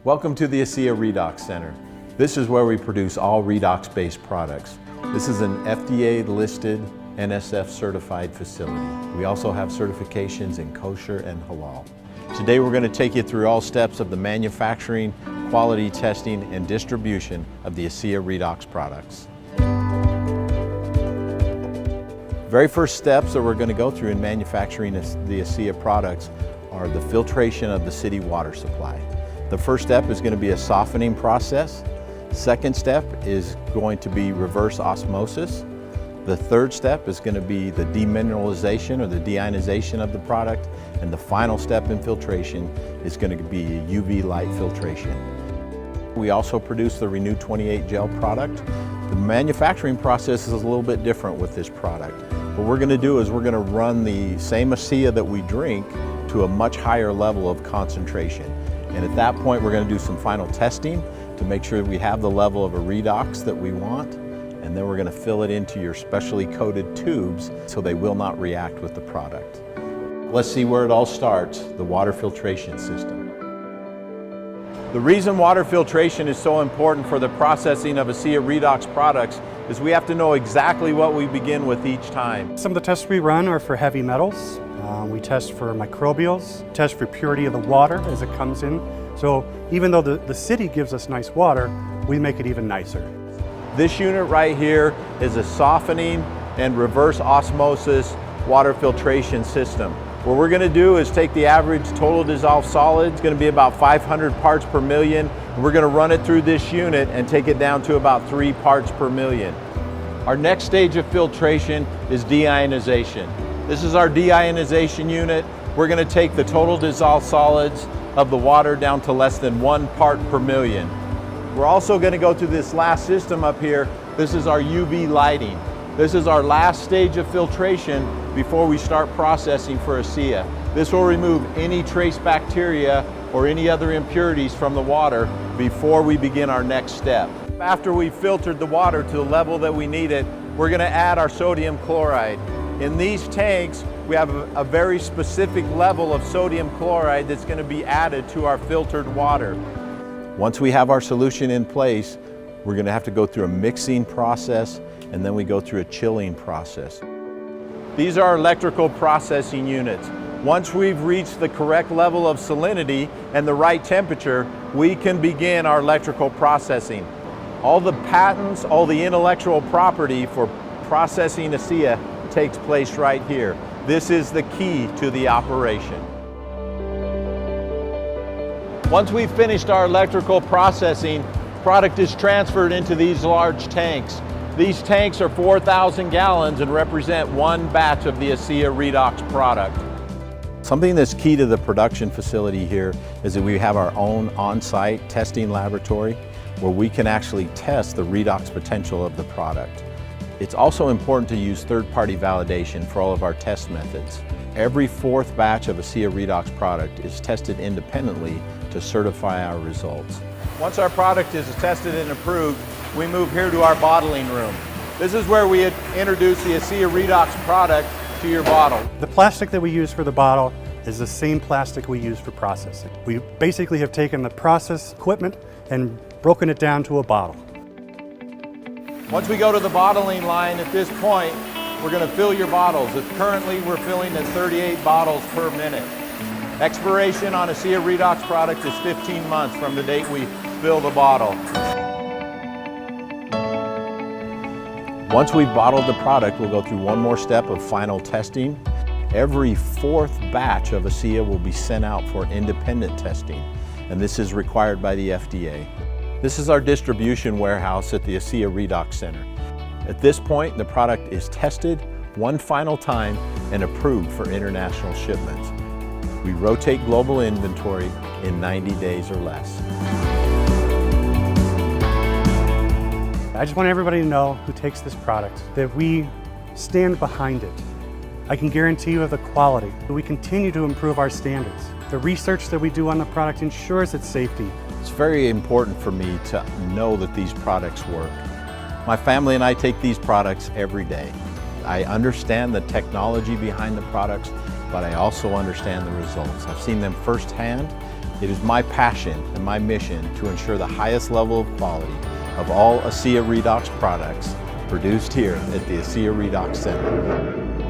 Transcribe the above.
Welcome to the ASEA Redox Center. This is where we produce all redox-based products. This is an FDA-listed, NSF-certified facility. We also have certifications in kosher and halal. Today we're going to take you through all steps of the manufacturing, quality testing, and distribution of the ASEA Redox products. Very first steps that we're going to go through in manufacturing the ASEA products are the filtration of the city water supply. The first step is going to be a softening process. Second step is going to be reverse osmosis. The third step is going to be the demineralization or the deionization of the product. And the final step in filtration is going to be UV light filtration. We also produce the Renew 28 gel product. The manufacturing process is a little bit different with this product. What we're going to do is we're going to run the same ASEA that we drink to a much higher level of concentration. And at that point, we're going to do some final testing to make sure we have the level of a redox that we want. And then we're going to fill it into your specially coated tubes so they will not react with the product. Let's see where it all starts, the water filtration system. The reason water filtration is so important for the processing of ASEA Redox products is we have to know exactly what we begin with each time. Some of the tests we run are for heavy metals. We test for microbials, test for purity of the water as it comes in. So even though the city gives us nice water, we make it even nicer. This unit right here is a softening and reverse osmosis water filtration system. What we're going to do is take the average total dissolved solid. It's going to be about 500 parts per million. We're going to run it through this unit and take it down to about 3 parts per million. Our next stage of filtration is deionization. This is our deionization unit. We're going to take the total dissolved solids of the water down to less than 1 part per million. We're also going to go through this last system up here. This is our UV lighting. This is our last stage of filtration before we start processing for ASEA. This will remove any trace bacteria or any other impurities from the water before we begin our next step. After we've filtered the water to the level that we need it, we're going to add our sodium chloride. In these tanks, we have a very specific level of sodium chloride that's going to be added to our filtered water. Once we have our solution in place, we're going to have to go through a mixing process, and then we go through a chilling process. These are our electrical processing units. Once we've reached the correct level of salinity and the right temperature, we can begin our electrical processing. All the patents, all the intellectual property for processing ASEA takes place right here. This is the key to the operation. Once we've finished our electrical processing, product is transferred into these large tanks. These tanks are 4,000 gallons and represent 1 batch of the ASEA Redox product. Something that's key to the production facility here is that we have our own on-site testing laboratory where we can actually test the redox potential of the product. It's also important to use third-party validation for all of our test methods. Every 4th batch of ASEA Redox product is tested independently to certify our results. Once our product is tested and approved, we move here to our bottling room. This is where we introduce the ASEA Redox product to your bottle. The plastic that we use for the bottle is the same plastic we use for processing. We basically have taken the process equipment and broken it down to a bottle. Once we go to the bottling line at this point, we're going to fill your bottles. Currently, we're filling at 38 bottles per minute. Expiration on ASEA Redox product is 15 months from the date we fill the bottle. Once we've bottled the product, we'll go through one more step of final testing. Every 4th batch of ASEA will be sent out for independent testing, and this is required by the FDA. This is our distribution warehouse at the ASEA Redox Center. At this point, the product is tested one final time and approved for international shipments. We rotate global inventory in 90 days or less. I just want everybody to know who takes this product that we stand behind it. I can guarantee you of the quality. We continue to improve our standards. The research that we do on the product ensures its safety. It's very important for me to know that these products work. My family and I take these products every day. I understand the technology behind the products, but I also understand the results. I've seen them firsthand, It is my passion and my mission to ensure the highest level of quality of all ASEA Redox products produced here at the ASEA Redox Center.